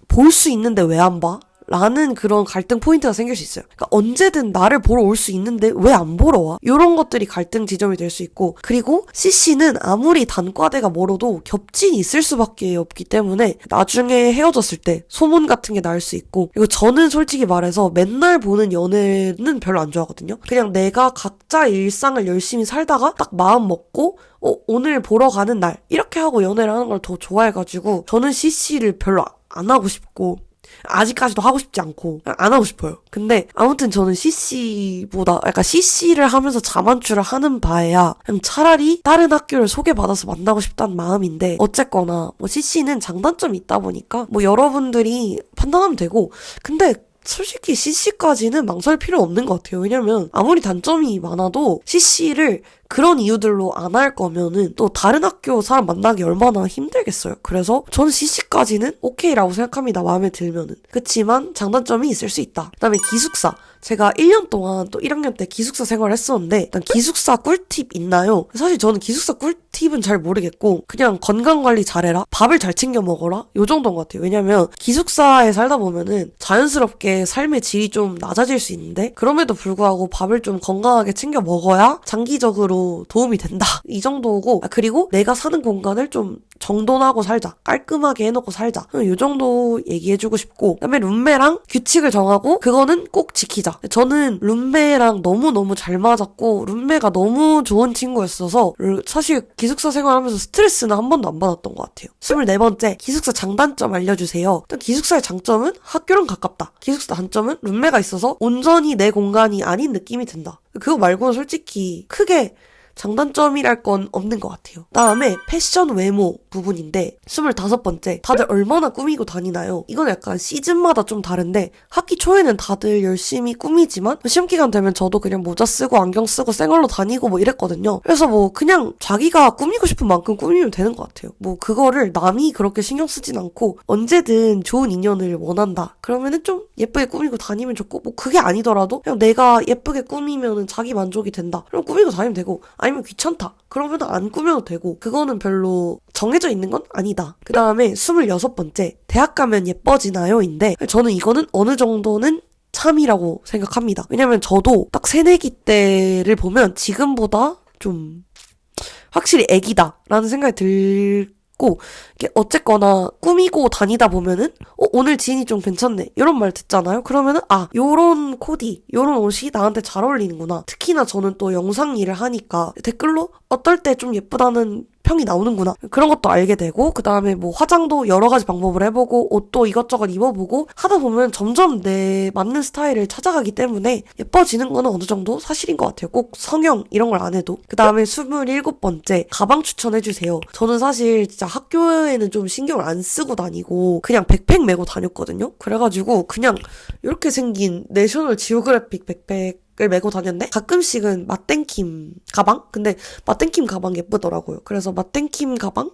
볼 수 있는데 왜 안 봐? 라는 그런 갈등 포인트가 생길 수 있어요. 그러니까 언제든 나를 보러 올 수 있는데 왜 안 보러 와? 이런 것들이 갈등 지점이 될 수 있고, 그리고 CC는 아무리 단과대가 멀어도 겹친이 있을 수밖에 없기 때문에 나중에 헤어졌을 때 소문 같은 게 날 수 있고, 그리고 저는 솔직히 말해서 맨날 보는 연애는 별로 안 좋아하거든요. 그냥 내가 각자 일상을 열심히 살다가 딱 마음 먹고 오늘 보러 가는 날 이렇게 하고 연애를 하는 걸 더 좋아해가지고 저는 CC를 별로 안 하고 싶고 아직까지도 하고 싶지 않고 안 하고 싶어요. 근데 아무튼 저는 CC보다 약간 CC를 하면서 자만추를 하는 바에야 그냥 차라리 다른 학교를 소개받아서 만나고 싶다는 마음인데, 어쨌거나 뭐 CC는 장단점이 있다 보니까 뭐 여러분들이 판단하면 되고, 근데 솔직히 CC까지는 망설 필요 없는 것 같아요. 왜냐면 아무리 단점이 많아도 CC를 그런 이유들로 안 할 거면은 또 다른 학교 사람 만나기 얼마나 힘들겠어요. 그래서 저는 CC까지는 오케이라고 생각합니다. 마음에 들면은. 그치만 장단점이 있을 수 있다. 그다음에 기숙사. 제가 1년 동안 또 1학년 때 기숙사 생활을 했었는데 일단 기숙사 꿀팁 있나요? 사실 저는 기숙사 꿀팁은 잘 모르겠고 그냥 건강관리 잘해라, 밥을 잘 챙겨 먹어라, 요 정도인 것 같아요. 왜냐면 기숙사에 살다 보면은 자연스럽게 삶의 질이 좀 낮아질 수 있는데 그럼에도 불구하고 밥을 좀 건강하게 챙겨 먹어야 장기적으로 도움이 된다. 이 정도고, 그리고 내가 사는 공간을 좀 정돈하고 살자, 깔끔하게 해놓고 살자, 요 정도 얘기해주고 싶고, 그다음에 룸메랑 규칙을 정하고 그거는 꼭 지키자. 저는 룸메랑 너무너무 잘 맞았고 룸메가 너무 좋은 친구였어서 사실 기숙사 생활하면서 스트레스는 한 번도 안 받았던 것 같아요. 24번째, 기숙사 장단점 알려주세요. 일단 기숙사의 장점은 학교랑 가깝다. 기숙사 단점은 룸메가 있어서 온전히 내 공간이 아닌 느낌이 든다. 그거 말고는 솔직히 크게 장단점이랄 건 없는 것 같아요. 다음에 패션 외모 부분인데 25번째, 다들 얼마나 꾸미고 다니나요? 이건 약간 시즌마다 좀 다른데 학기 초에는 다들 열심히 꾸미지만 시험기간 되면 저도 그냥 모자 쓰고 안경 쓰고 쌩얼로 다니고 뭐 이랬거든요. 그래서 뭐 그냥 자기가 꾸미고 싶은 만큼 꾸미면 되는 것 같아요. 뭐 그거를 남이 그렇게 신경 쓰진 않고 언제든 좋은 인연을 원한다 그러면은 좀 예쁘게 꾸미고 다니면 좋고, 뭐 그게 아니더라도 그냥 내가 예쁘게 꾸미면은 자기 만족이 된다 그럼 꾸미고 다니면 되고, 아니면 귀찮다 그러면 안 꾸며도 되고, 그거는 별로 정해져 있는 건 아니다. 그 다음에 26번째, 대학 가면 예뻐지나요? 인데 저는 이거는 어느 정도는 참이라고 생각합니다. 왜냐면 저도 딱 새내기 때를 보면 지금보다 좀 확실히 애기다 라는 생각이 들고, 이게 어쨌거나 꾸미고 다니다 보면은 오늘 지인이 좀 괜찮네 이런 말 듣잖아요. 그러면은 요런 코디 요런 옷이 나한테 잘 어울리는구나. 특히나 저는 또 영상 일을 하니까 댓글로 어떨 때 좀 예쁘다는 평이 나오는구나 그런 것도 알게 되고, 그 다음에 뭐 화장도 여러 가지 방법을 해보고 옷도 이것저것 입어보고 하다 보면 점점 내 맞는 스타일을 찾아가기 때문에 예뻐지는 거는 어느 정도 사실인 것 같아요. 꼭 성형 이런 걸 안 해도. 그 다음에 27번째, 가방 추천해주세요. 저는 사실 진짜 학교에는 좀 신경을 안 쓰고 다니고 그냥 백팩 메고 다녔거든요. 그래가지고 그냥 이렇게 생긴 내셔널 지오그래픽 백팩 을 메고 다녔는데 가끔씩은 맛땡킴 가방? 근데 맛땡킴 가방 예쁘더라고요. 그래서 맛땡킴 가방?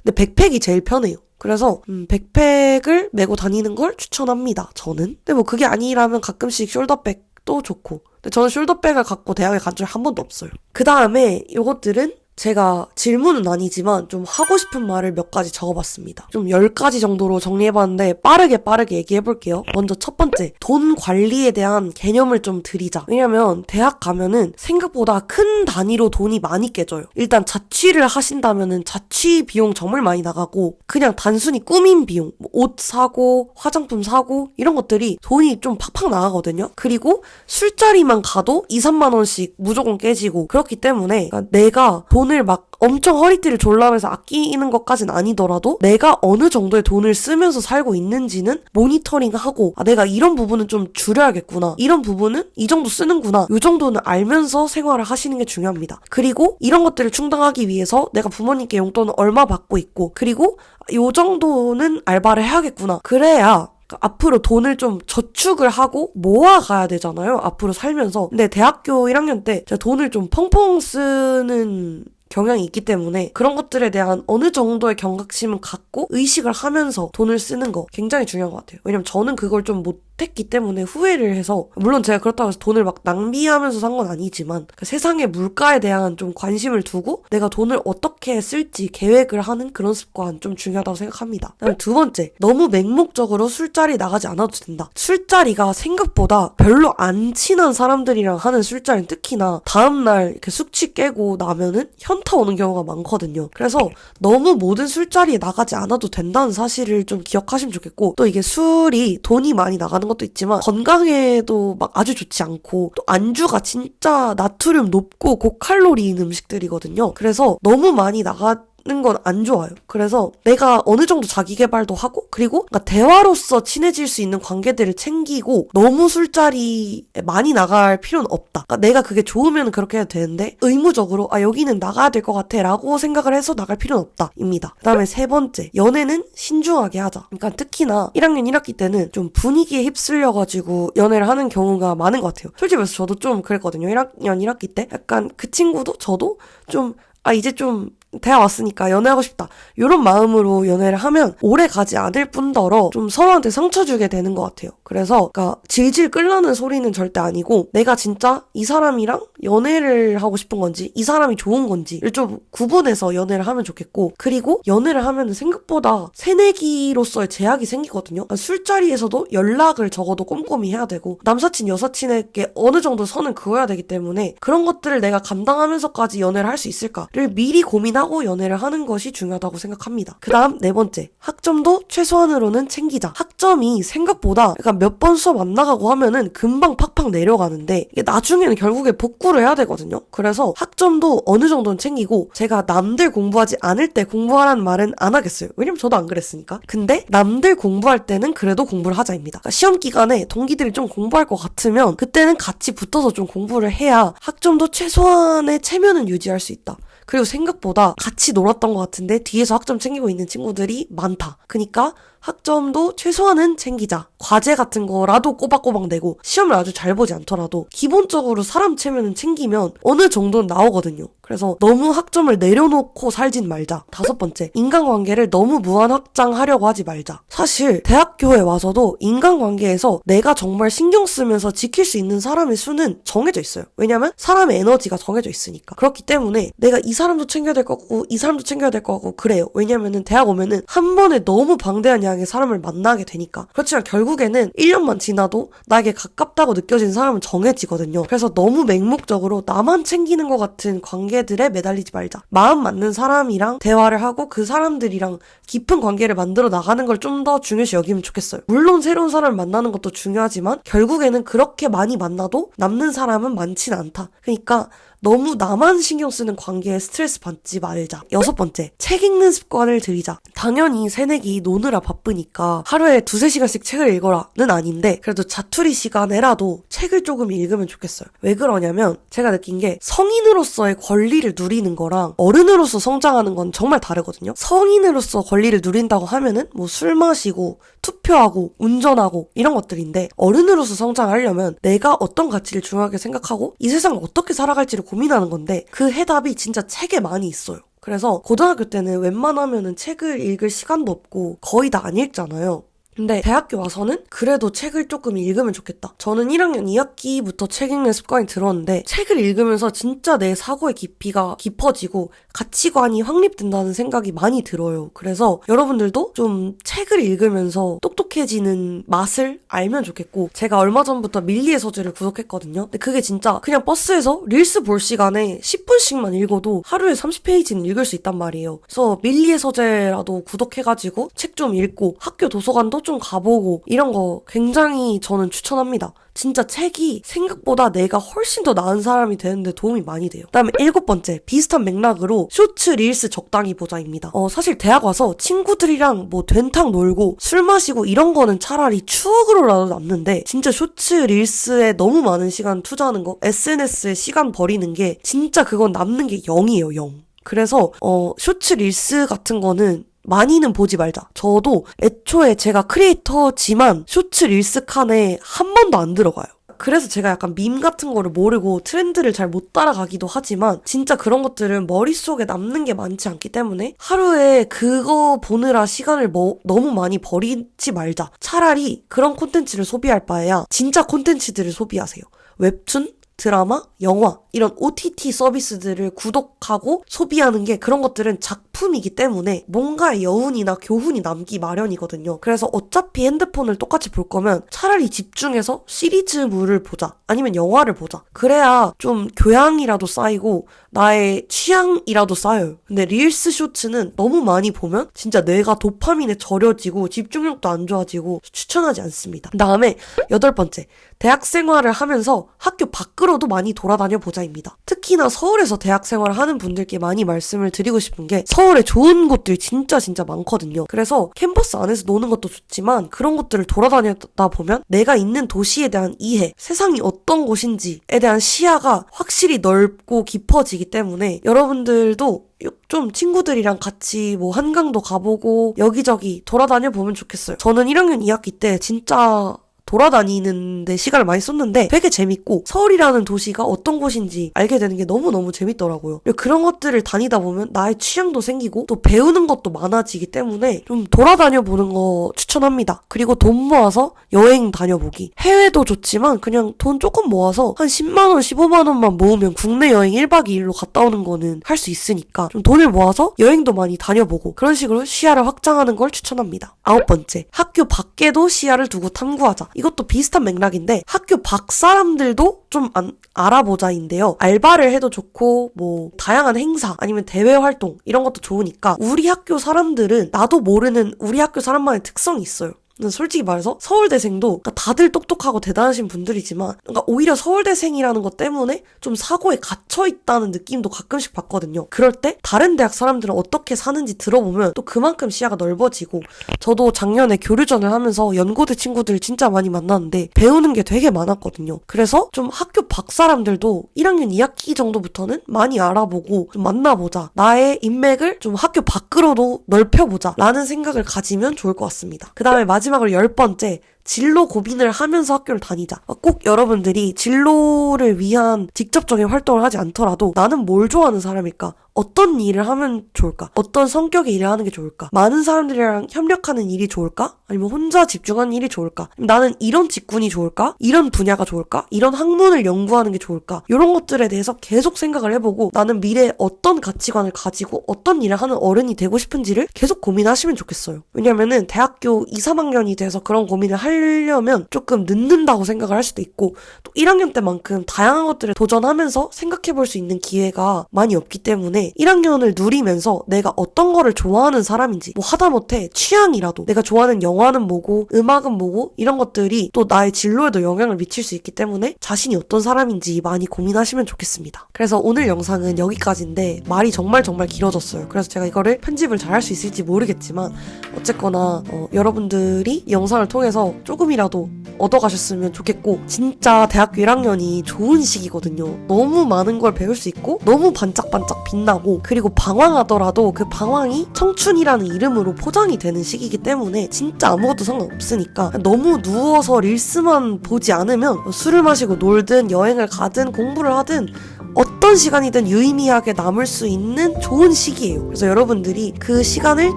근데 백팩이 제일 편해요. 그래서 백팩을 메고 다니는 걸 추천합니다. 저는. 근데 뭐 그게 아니라면 가끔씩 숄더백도 좋고, 근데 저는 숄더백을 갖고 대학에 간 적이 한 번도 없어요. 그 다음에 요것들은 제가 질문은 아니지만 좀 하고 싶은 말을 몇 가지 적어봤습니다. 좀 10가지 정도로 정리해봤는데 빠르게 얘기해볼게요. 먼저 첫 번째, 돈 관리에 대한 개념을 좀 드리자. 왜냐면 대학 가면은 생각보다 큰 단위로 돈이 많이 깨져요. 일단 자취를 하신다면은 자취 비용 정말 많이 나가고, 그냥 단순히 꾸민 비용, 뭐 옷 사고 화장품 사고 이런 것들이 돈이 좀 팍팍 나가거든요. 그리고 술자리만 가도 2, 3만 원씩 무조건 깨지고, 그렇기 때문에 그러니까 내가 돈을 막 엄청 허리띠를 졸라매서 아끼는 것까진 아니더라도 내가 어느 정도의 돈을 쓰면서 살고 있는지는 모니터링하고, 내가 이런 부분은 좀 줄여야겠구나, 이런 부분은 이 정도 쓰는구나, 이 정도는 알면서 생활을 하시는 게 중요합니다. 그리고 이런 것들을 충당하기 위해서 내가 부모님께 용돈을 얼마 받고 있고, 그리고 이 정도는 알바를 해야겠구나, 그래야 앞으로 돈을 좀 저축을 하고 모아가야 되잖아요, 앞으로 살면서. 근데 대학교 1학년 때 제가 돈을 좀 펑펑 쓰는 경향이 있기 때문에 그런 것들에 대한 어느 정도의 경각심은 갖고 의식을 하면서 돈을 쓰는 거 굉장히 중요한 것 같아요. 왜냐면 저는 그걸 좀 못 못했기 때문에 후회를 해서, 물론 제가 그렇다고 해서 돈을 막 낭비하면서 산 건 아니지만 그 세상의 물가에 대한 좀 관심을 두고 내가 돈을 어떻게 쓸지 계획을 하는 그런 습관 좀 중요하다고 생각합니다. 그다음에 두 번째, 너무 맹목적으로 술자리 나가지 않아도 된다. 술자리가 생각보다 별로 안 친한 사람들이랑 하는 술자리는 특히나 다음날 이렇게 숙취 깨고 나면은 현타 오는 경우가 많거든요. 그래서 너무 모든 술자리에 나가지 않아도 된다는 사실을 좀 기억하시면 좋겠고, 또 이게 술이 돈이 많이 나가는 것도 있지만 건강에도 막 아주 좋지 않고, 또 안주가 진짜 나트륨 높고 고칼로리인 음식들이거든요. 그래서 너무 많이 나가 는 건 안 좋아요. 그래서 내가 어느 정도 자기 개발도 하고, 그리고 그러니까 대화로서 친해질 수 있는 관계들을 챙기고 너무 술자리에 많이 나갈 필요는 없다. 그러니까 내가 그게 좋으면 그렇게 해도 되는데 의무적으로 여기는 나가야 될 것 같아 라고 생각을 해서 나갈 필요는 없다 입니다. 그 다음에 세 번째, 연애는 신중하게 하자. 그러니까 특히나 1학년 1학기 때는 좀 분위기에 휩쓸려가지고 연애를 하는 경우가 많은 것 같아요. 솔직히 말해서 저도 좀 그랬거든요. 1학년 1학기 때 약간 그 친구도 저도 좀 이제 좀 대학 왔으니까 연애하고 싶다, 이런 마음으로 연애를 하면 오래 가지 않을 뿐더러 좀 서로한테 상처 주게 되는 것 같아요. 그래서 그러니까 질질 끌라는 소리는 절대 아니고, 내가 진짜 이 사람이랑 연애를 하고 싶은 건지 이 사람이 좋은 건지를 좀 구분해서 연애를 하면 좋겠고, 그리고 연애를 하면 생각보다 새내기로서의 제약이 생기거든요. 그러니까 술자리에서도 연락을 적어도 꼼꼼히 해야 되고, 남사친 여사친에게 어느 정도 선을 그어야 되기 때문에 그런 것들을 내가 감당하면서까지 연애를 할 수 있을까를 미리 고민하고 연애를 하는 것이 중요하다고 생각합니다. 그 다음 네 번째, 학점도 최소한으로는 챙기자. 학점이 생각보다 약간 몇 번 수업 안 나가고 하면은 금방 팍팍 내려가는데 이게 나중에는 결국에 복구를 해야 되거든요. 그래서 학점도 어느 정도는 챙기고, 제가 남들 공부하지 않을 때 공부하라는 말은 안 하겠어요. 왜냐면 저도 안 그랬으니까. 근데 남들 공부할 때는 그래도 공부를 하자입니다. 그러니까 시험 기간에 동기들이 좀 공부할 것 같으면 그때는 같이 붙어서 좀 공부를 해야 학점도 최소한의 체면은 유지할 수 있다. 그리고 생각보다 같이 놀았던 것 같은데 뒤에서 학점 챙기고 있는 친구들이 많다. 그러니까 학점도 최소한은 챙기자. 과제 같은 거라도 꼬박꼬박 내고, 시험을 아주 잘 보지 않더라도 기본적으로 사람 체면은 챙기면 어느 정도는 나오거든요. 그래서 너무 학점을 내려놓고 살진 말자. 다섯 번째, 인간관계를 너무 무한 확장하려고 하지 말자. 사실 대학교에 와서도 인간관계에서 내가 정말 신경 쓰면서 지킬 수 있는 사람의 수는 정해져 있어요. 왜냐면 사람의 에너지가 정해져 있으니까. 그렇기 때문에 내가 이 사람도 챙겨야 될 거고 이 사람도 챙겨야 될 거고 그래요. 왜냐면은 대학 오면은 한 번에 너무 방대한 양의 사람을 만나게 되니까. 그렇지만 결국에는 1년만 지나도 나에게 가깝다고 느껴지는 사람은 정해지거든요. 그래서 너무 맹목적으로 나만 챙기는 것 같은 관계들에 매달리지 말자. 마음 맞는 사람이랑 대화를 하고 그 사람들이랑 깊은 관계를 만들어 나가는 걸 좀 더 중요시 여기면 좋겠어요. 물론 새로운 사람을 만나는 것도 중요하지만 결국에는 그렇게 많이 만나도 남는 사람은 많진 않다. 그러니까 너무 나만 신경 쓰는 관계에 스트레스 받지 말자. 여섯 번째, 책 읽는 습관을 들이자. 당연히 새내기 노느라 바쁘니까 하루에 2-3시간씩 책을 읽어라는 아닌데, 그래도 자투리 시간에라도 책을 조금 읽으면 좋겠어요. 왜 그러냐면 제가 느낀 게, 성인으로서의 권리를 누리는 거랑 어른으로서 성장하는 건 정말 다르거든요. 성인으로서 권리를 누린다고 하면은 뭐 술 마시고 투표하고 운전하고 이런 것들인데, 어른으로서 성장하려면 내가 어떤 가치를 중요하게 생각하고 이 세상을 어떻게 살아갈지를 고민하는 건데, 그 해답이 진짜 책에 많이 있어요. 그래서 고등학교 때는 웬만하면은 책을 읽을 시간도 없고 거의 다 안 읽잖아요. 근데 대학교 와서는 그래도 책을 조금 읽으면 좋겠다. 저는 1학년 2학기부터 책 읽는 습관이 들었는데, 책을 읽으면서 진짜 내 사고의 깊이가 깊어지고 가치관이 확립된다는 생각이 많이 들어요. 그래서 여러분들도 좀 책을 읽으면서 똑똑해지는 맛을 알면 좋겠고, 제가 얼마 전부터 밀리의 서재를 구독했거든요. 근데 그게 진짜 그냥 버스에서 릴스 볼 시간에 10분씩만 읽어도 하루에 30페이지는 읽을 수 있단 말이에요. 그래서 밀리의 서재라도 구독해가지고 책 좀 읽고 학교 도서관도 좀 가보고 이런 거 굉장히 저는 추천합니다. 진짜 책이 생각보다 내가 훨씬 더 나은 사람이 되는데 도움이 많이 돼요. 그다음에 7번째, 비슷한 맥락으로 쇼츠, 릴스 적당히 보자입니다. 사실 대학 와서 친구들이랑 뭐 된탕 놀고 술 마시고 이런 거는 차라리 추억으로라도 남는데, 진짜 쇼츠, 릴스에 너무 많은 시간 투자하는 거, SNS에 시간 버리는 게 진짜 그건 남는 게 0이에요, 0. 그래서 쇼츠, 릴스 같은 거는 많이는 보지 말자. 저도 애초에 제가 크리에이터지만 쇼츠 릴스 칸에 한 번도 안 들어가요. 그래서 제가 약간 밈 같은 거를 모르고 트렌드를 잘 못 따라가기도 하지만 진짜 그런 것들은 머릿속에 남는 게 많지 않기 때문에 하루에 그거 보느라 시간을 너무 많이 버리지 말자. 차라리 그런 콘텐츠를 소비할 바에야 진짜 콘텐츠들을 소비하세요. 웹툰? 드라마, 영화 이런 OTT 서비스들을 구독하고 소비하는 게 그런 것들은 작품이기 때문에 뭔가의 여운이나 교훈이 남기 마련이거든요. 그래서 어차피 핸드폰을 똑같이 볼 거면 차라리 집중해서 시리즈물을 보자. 아니면 영화를 보자. 그래야 좀 교양이라도 쌓이고 나의 취향이라도 쌓여요. 근데 릴스 쇼츠는 너무 많이 보면 진짜 뇌가 도파민에 절여지고 집중력도 안 좋아지고 추천하지 않습니다. 그다음에 8번째, 대학 생활을 하면서 학교 밖으로도 많이 돌아다녀 보자입니다. 특히나 서울에서 대학 생활을 하는 분들께 많이 말씀을 드리고 싶은 게 서울에 좋은 곳들이 진짜 많거든요. 그래서 캠퍼스 안에서 노는 것도 좋지만 그런 곳들을 돌아다니다 보면 내가 있는 도시에 대한 이해, 세상이 어떤 곳인지에 대한 시야가 확실히 넓고 깊어지기 때문에 여러분들도 좀 친구들이랑 같이 뭐 한강도 가보고 여기저기 돌아다녀 보면 좋겠어요. 저는 1학년 2학기 때 진짜 돌아다니는데 시간을 많이 썼는데 되게 재밌고 서울이라는 도시가 어떤 곳인지 알게 되는 게 너무너무 재밌더라고요. 그런 것들을 다니다 보면 나의 취향도 생기고 또 배우는 것도 많아지기 때문에 좀 돌아다녀 보는 거 추천합니다. 그리고 돈 모아서 여행 다녀보기. 해외도 좋지만 그냥 돈 조금 모아서 한 10만원, 15만원만 모으면 국내 여행 1박 2일로 갔다 오는 거는 할 수 있으니까 좀 돈을 모아서 여행도 많이 다녀보고 그런 식으로 시야를 확장하는 걸 추천합니다. 9번째, 학교 밖에도 시야를 두고 탐구하자. 이것도 비슷한 맥락인데 학교 밖 사람들도 좀 알아보자인데요. 알바를 해도 좋고 뭐 다양한 행사 아니면 대외 활동 이런 것도 좋으니까 우리 학교 사람들은 나도 모르는 우리 학교 사람만의 특성이 있어요. 솔직히 말해서 서울대생도 그러니까 다들 똑똑하고 대단하신 분들이지만 그러니까 오히려 서울대생이라는 것 때문에 좀 사고에 갇혀있다는 느낌도 가끔씩 받거든요. 그럴 때 다른 대학 사람들은 어떻게 사는지 들어보면 또 그만큼 시야가 넓어지고 저도 작년에 교류전을 하면서 연고대 친구들 진짜 많이 만났는데 배우는 게 되게 많았거든요. 그래서 좀 학교 밖 사람들도 1학년 2학기 정도부터는 많이 알아보고 좀 만나보자. 나의 인맥을 좀 학교 밖으로도 넓혀보자 라는 생각을 가지면 좋을 것 같습니다. 그 다음에 마지막으로 10번째, 진로 고민을 하면서 학교를 다니자. 꼭 여러분들이 진로를 위한 직접적인 활동을 하지 않더라도 나는 뭘 좋아하는 사람일까? 어떤 일을 하면 좋을까? 어떤 성격의 일을 하는 게 좋을까? 많은 사람들이랑 협력하는 일이 좋을까? 아니면 혼자 집중하는 일이 좋을까? 나는 이런 직군이 좋을까? 이런 분야가 좋을까? 이런 학문을 연구하는 게 좋을까? 이런 것들에 대해서 계속 생각을 해보고 나는 미래에 어떤 가치관을 가지고 어떤 일을 하는 어른이 되고 싶은지를 계속 고민하시면 좋겠어요. 왜냐면은 대학교 2, 3학년이 돼서 그런 고민을 하려면 조금 늦는다고 생각을 할 수도 있고 또 1학년 때만큼 다양한 것들을 도전하면서 생각해볼 수 있는 기회가 많이 없기 때문에 1학년을 누리면서 내가 어떤 거를 좋아하는 사람인지 뭐 하다못해 취향이라도 내가 좋아하는 영화는 뭐고 음악은 뭐고 이런 것들이 또 나의 진로에도 영향을 미칠 수 있기 때문에 자신이 어떤 사람인지 많이 고민하시면 좋겠습니다. 그래서 오늘 영상은 여기까지인데 말이 정말 길어졌어요. 그래서 제가 이거를 편집을 잘 할 수 있을지 모르겠지만 어쨌거나 여러분들이 이 영상을 통해서 조금이라도 얻어가셨으면 좋겠고 진짜 대학교 1학년이 좋은 시기거든요. 너무 많은 걸 배울 수 있고 너무 반짝반짝 빛나고 그리고 방황하더라도 그 방황이 청춘이라는 이름으로 포장이 되는 시기이기 때문에 진짜 아무것도 상관없으니까 너무 누워서 릴스만 보지 않으면 술을 마시고 놀든 여행을 가든 공부를 하든 어떤 시간이든 유의미하게 남을 수 있는 좋은 시기예요. 그래서 여러분들이 그 시간을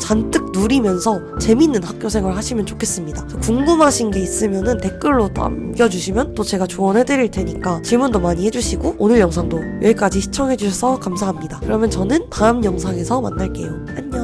잔뜩 누리면서 재밌는 학교 생활 하시면 좋겠습니다. 궁금하신 게 있으면은 댓글로 남겨주시면 또 제가 조언해드릴 테니까 질문도 많이 해주시고 오늘 영상도 여기까지 시청해주셔서 감사합니다. 그러면 저는 다음 영상에서 만날게요. 안녕.